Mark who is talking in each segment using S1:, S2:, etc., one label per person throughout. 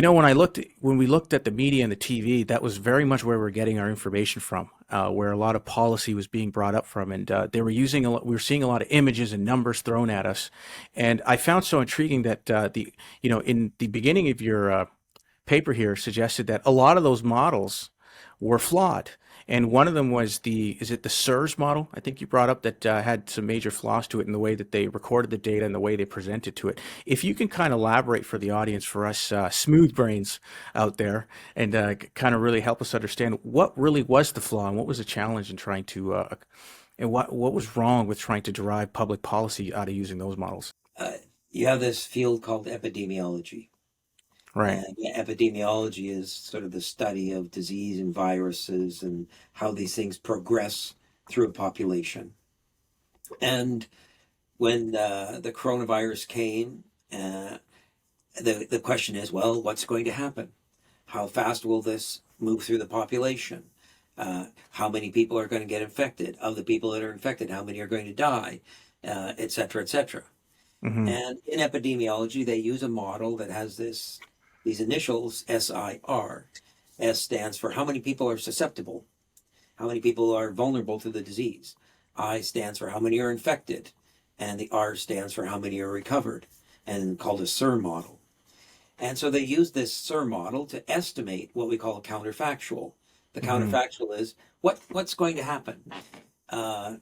S1: When we looked at the media and the TV, that was very much where we're getting our information from, where a lot of policy was being brought up from, and they were using we were seeing a lot of images and numbers thrown at us, and I found so intriguing that in the beginning of your paper here suggested that a lot of those models were flawed. And one of them was is it the SIRS model? I think you brought up that had some major flaws to it in the way that they recorded the data and the way they presented to it. If you can kind of elaborate for the audience, for us smooth brains out there, and kind of really help us understand what really was the flaw and what was the challenge in trying to, and what was wrong with trying to derive public policy out of using those models.
S2: You have this field called epidemiology.
S1: Right.
S2: And epidemiology is sort of the study of disease and viruses and how these things progress through a population. And when the coronavirus came, the question is, well, what's going to happen? How fast will this move through the population? How many people are going to get infected? Of the people that are infected, how many are going to die? Et cetera, et cetera.
S1: Mm-hmm.
S2: And in epidemiology, they use a model that has these initials, SIR. S stands for how many people are susceptible, how many people are vulnerable to the disease. I stands for how many are infected, and the R stands for how many are recovered, and called a SIR model. And so they use this SIR model to estimate what we call a counterfactual. The counterfactual is what's going to happen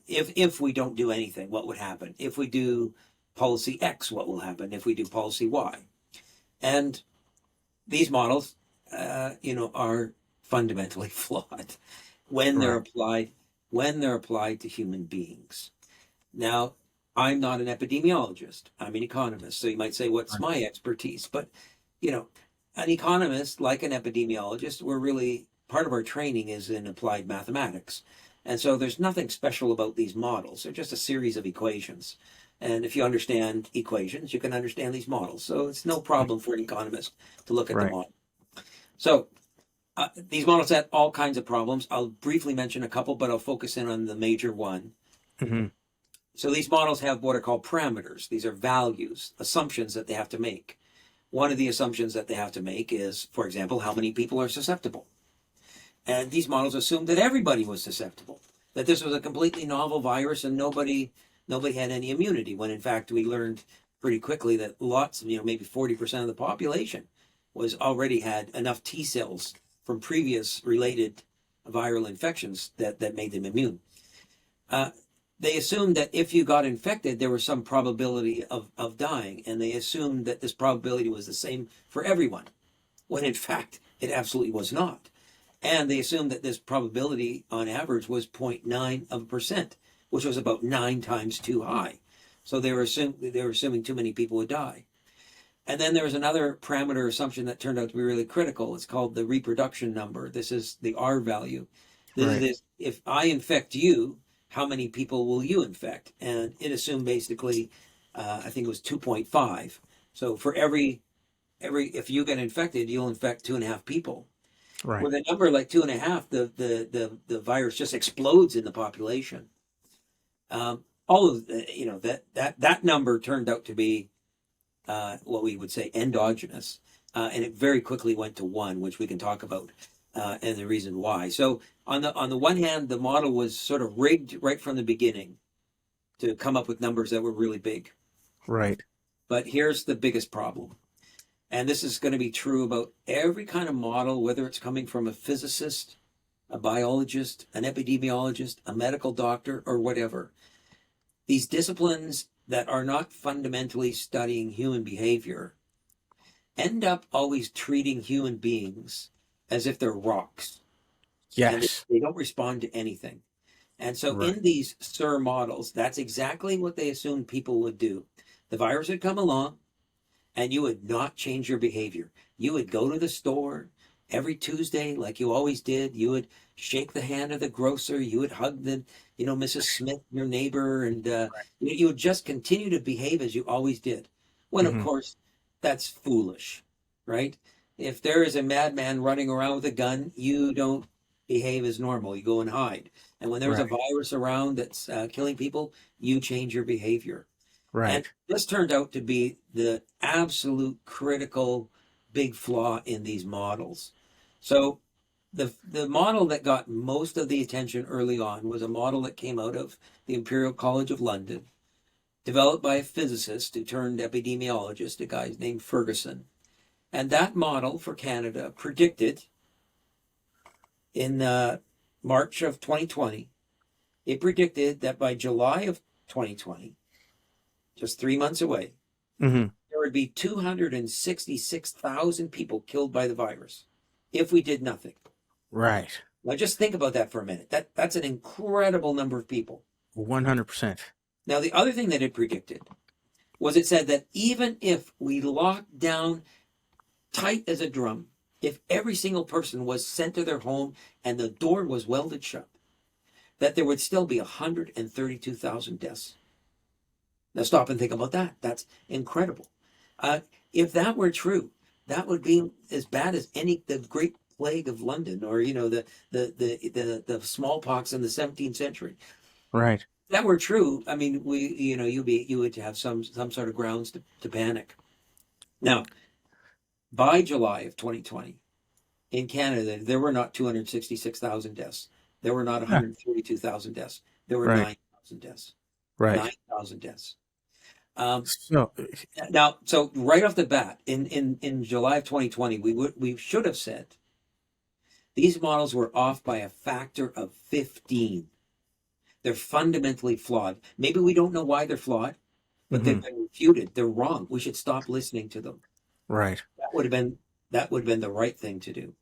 S2: if we don't do anything. What would happen if we do policy X? What will happen if we do policy Y? And these models, are fundamentally flawed when they're applied to human beings. Now, I'm not an epidemiologist. I'm an economist. So you might say, what's my expertise? But, an economist, like an epidemiologist, we're really, part of our training is in applied mathematics. And so there's nothing special about these models. They're just a series of equations. And if you understand equations, you can understand these models. So it's no problem for an economist to look at the model. So these models have all kinds of problems. I'll briefly mention a couple, but I'll focus in on the major one.
S1: Mm-hmm.
S2: So these models have what are called parameters. These are values, assumptions that they have to make. One of the assumptions that they have to make is, for example, how many people are susceptible. And these models assumed that everybody was susceptible, that this was a completely novel virus and nobody had any immunity, when in fact we learned pretty quickly that lots, maybe 40% of the population was already had enough T cells from previous related viral infections that made them immune. They assumed that if you got infected, there was some probability of dying, and they assumed that this probability was the same for everyone, when in fact it absolutely was not. And they assumed that this probability on average was 0.9%, which was about 9 times too high. So they were assuming too many people would die. And then there was another parameter assumption that turned out to be really critical. It's called the reproduction number. This is the R value. This is if I infect you, how many people will you infect? And it assumed basically, I think it was 2.5. So for every if you get infected, you'll infect 2.5 people.
S1: Right.
S2: With a number like 2.5, the virus just explodes in the population. All of that number turned out to be what we would say endogenous, and it very quickly went to 1, which we can talk about, and the reason why. So on the one hand, the model was sort of rigged right from the beginning to come up with numbers that were really big.
S1: Right.
S2: But here's the biggest problem, and this is going to be true about every kind of model, whether it's coming from a physicist, a biologist, an epidemiologist, a medical doctor, or whatever. These disciplines that are not fundamentally studying human behavior end up always treating human beings as if they're rocks.
S1: Yes.
S2: And they don't respond to anything. And so in these SIR models, that's exactly what they assumed people would do. The virus would come along and you would not change your behavior. You would go to the store every Tuesday like you always did. You would shake the hand of the grocer. You would hug Mrs. Smith, your neighbor, and you would just continue to behave as you always did. When, of course, that's foolish, right? If there is a madman running around with a gun, you don't behave as normal. You go and hide. And when there's a virus around that's killing people, you change your behavior.
S1: Right.
S2: And this turned out to be the absolute critical big flaw in these models. So the model that got most of the attention early on was a model that came out of the Imperial College of London, developed by a physicist who turned epidemiologist, a guy named Ferguson. And that model for Canada predicted in March of 2020, it predicted that by July of 2020, just 3 months away,
S1: Mm-hmm.
S2: there would be 266,000 people killed by the virus if we did nothing.
S1: Right.
S2: Now, just think about that for a minute. That's an incredible number of people.
S1: 100%.
S2: Now, the other thing that it predicted was it said that even if we locked down tight as a drum, if every single person was sent to their home and the door was welded shut, that there would still be 132,000 deaths. Now stop and think about that. That's incredible. If that were true, that would be as bad as the Great Plague of London, or the smallpox in the 17th century.
S1: Right.
S2: If that were true, I mean, you would have some sort of grounds to panic. Now, by July of 2020, in Canada, there were not 266,000 deaths. There were not 132,000 deaths. There were
S1: Right.
S2: 9,000 deaths.
S1: Right.
S2: 9,000 deaths.
S1: So,
S2: Now, so right off the bat, in July of 2020, we should have said these models were off by a factor of 15. They're fundamentally flawed. Maybe we don't know why they're flawed, but they've been refuted. They're wrong. We should stop listening to them.
S1: right.
S2: That would have been the right thing to do.